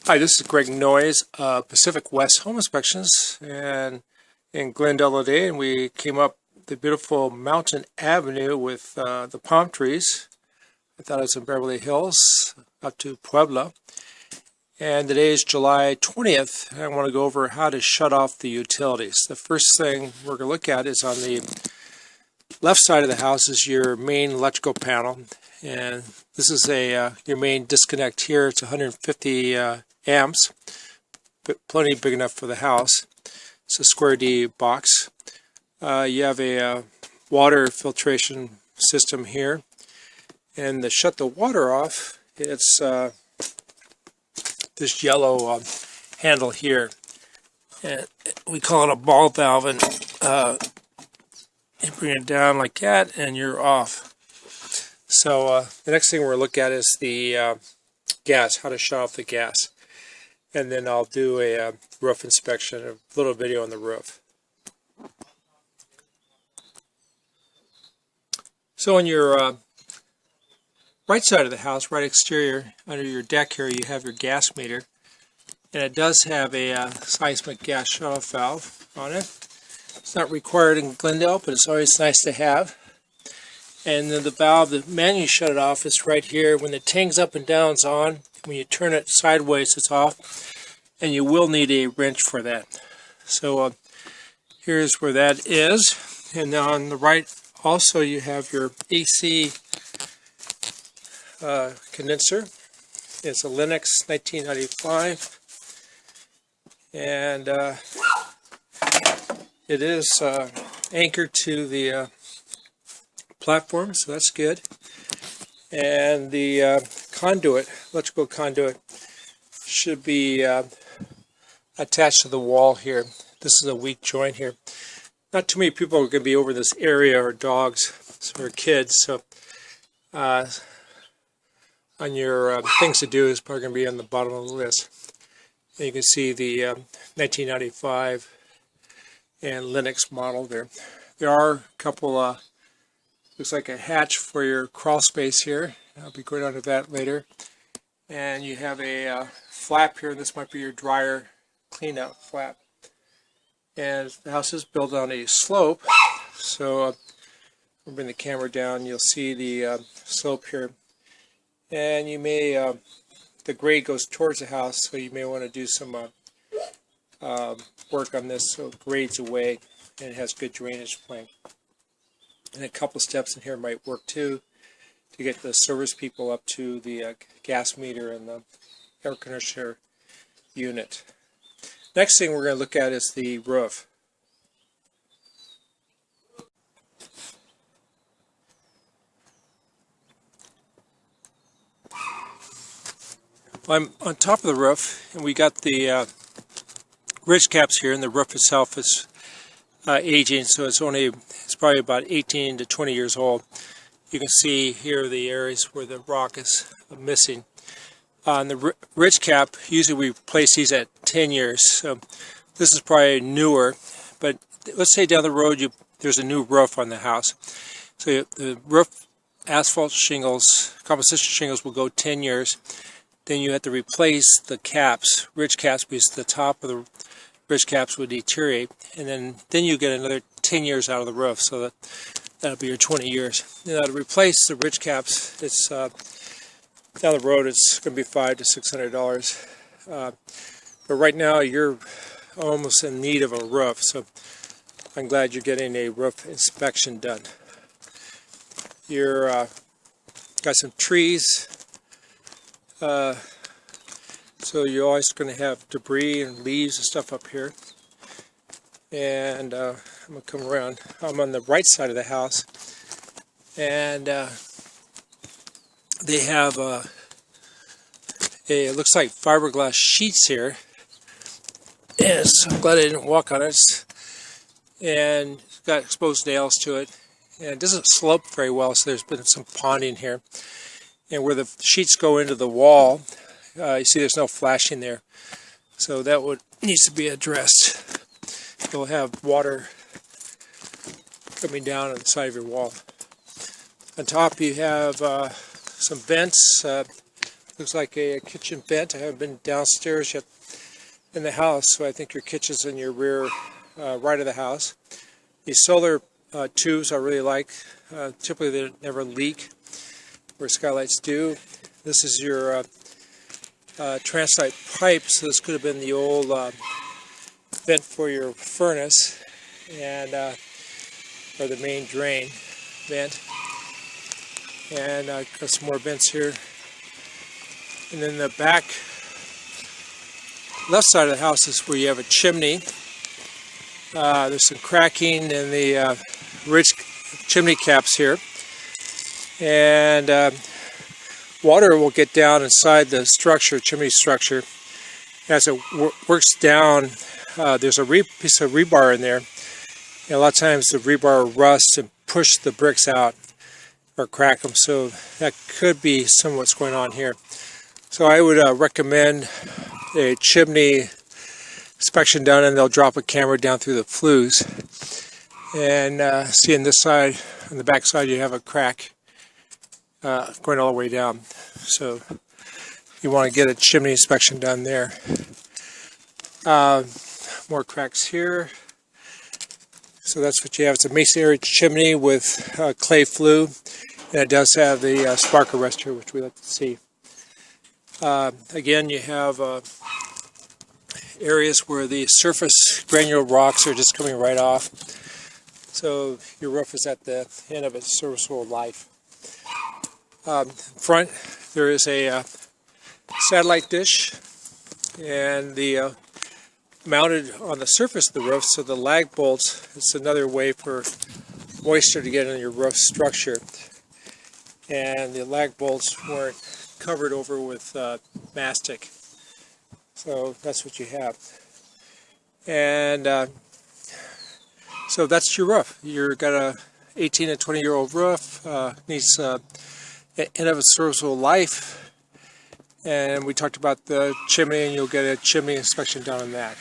Hi, this is Greg Noyes, Pacific West Home Inspections, and in Glendale Ca, and we came up the beautiful Mountain Avenue with the palm trees. I thought it was in Beverly Hills, up to Puebla. And today is July 20th. I want to go over how to shut off the utilities. The first thing we're going to look at is on the left side of the house is your main electrical panel, and this is your main disconnect here. It's 150 amps, but plenty big enough for the house. It's a square D box. You have a water filtration system here, and to shut the water off, it's this yellow handle here, and we call it a ball valve, and you bring it down like that and you're off. So the next thing we're going to look at is the gas, how to shut off the gas. And then I'll do a roof inspection, a little video on the roof. So on your right side of the house, right exterior, under your deck here, you have your gas meter. And it does have a seismic gas shut-off valve on it. It's not required in Glendale, but it's always nice to have. And then the valve, the manually shut it off, is right here. When the tang's up and down, it's on. When you turn it sideways, it's off. And you will need a wrench for that. So here's where that is. And then on the right, also, you have your AC condenser. It's a Lennox 1995. And it is anchored to the platform, so that's good. And the conduit, electrical conduit, should be attached to the wall here. This is a weak joint here. Not too many people are going to be over this area, or dogs or kids, so on your things to do is probably going to be on the bottom of the list. And you can see the 1995 and Linux model there. There are a couple, looks like a hatch for your crawl space here. I'll be going on to that later. And you have a flap here. This might be your dryer cleanout flap. And the house is built on a slope, so I'll bring the camera down. You'll see the slope here. And you may, the grade goes towards the house, so you may want to do some work on this so it grades away and it has good drainage plan. And a couple steps in here might work too, to get the service people up to the gas meter and the air conditioner unit. Next thing we're going to look at is the roof. Well, I'm on top of the roof, and we got the ridge caps here, and the roof itself is aging, so it's probably about 18 to 20 years old. You can see here the areas where the rock is missing. On the ridge cap, usually we replace these at 10 years, so this is probably newer, but let's say down the road there's a new roof on the house. So the roof asphalt shingles, composition shingles, will go 10 years. Then you have to replace the caps, ridge caps, because the top of the ridge caps would deteriorate, and then you get another 10 years out of the roof, so that'll be your 20 years. Now, to replace the ridge caps, it's down the road, it's going to be $500 to $600. But right now, you're almost in need of a roof, so I'm glad you're getting a roof inspection done. You're got some trees, so you're always going to have debris and leaves and stuff up here. And I'm going to come around. I'm on the right side of the house, and they have it looks like fiberglass sheets here. And I'm glad I didn't walk on it. And it's got exposed nails to it. And it doesn't slope very well, so there's been some ponding here. And where the sheets go into the wall, you see there's no flashing there. So that needs to be addressed. You'll have water coming down on the side of your wall. On top you have some vents. Looks like a kitchen vent. I haven't been downstairs yet in the house, so I think your kitchen's in your rear right of the house. These solar tubes I really like. Typically they never leak where skylights do. This is your transite pipe, so this could have been the old vent for your furnace, and or the main drain vent. And got some more vents here. And then the back left side of the house is where you have a chimney. There's some cracking in the ridge chimney caps here, and water will get down inside the structure, chimney structure. As it works down, there's a piece of rebar in there, and a lot of times the rebar rusts and push the bricks out or crack them, so that could be some of what's going on here. So I would recommend a chimney inspection done, and they'll drop a camera down through the flues. And see on this side, on the back side, you have a crack going all the way down. So you want to get a chimney inspection done there. More cracks here. So that's what you have. It's a masonry chimney with clay flue, and it does have the spark arrestor, which we like to see. Again, you have areas where the surface granular rocks are just coming right off. So your roof is at the end of its serviceable life. Front, there is a satellite dish, and the mounted on the surface of the roof, so the lag bolts, it's another way for moisture to get in your roof structure. And the lag bolts weren't covered over with mastic. So that's what you have. And so that's your roof. You've got a 18 to 20-year-old roof, needs end of its serviceable life. And we talked about the chimney, and you'll get a chimney inspection done on that.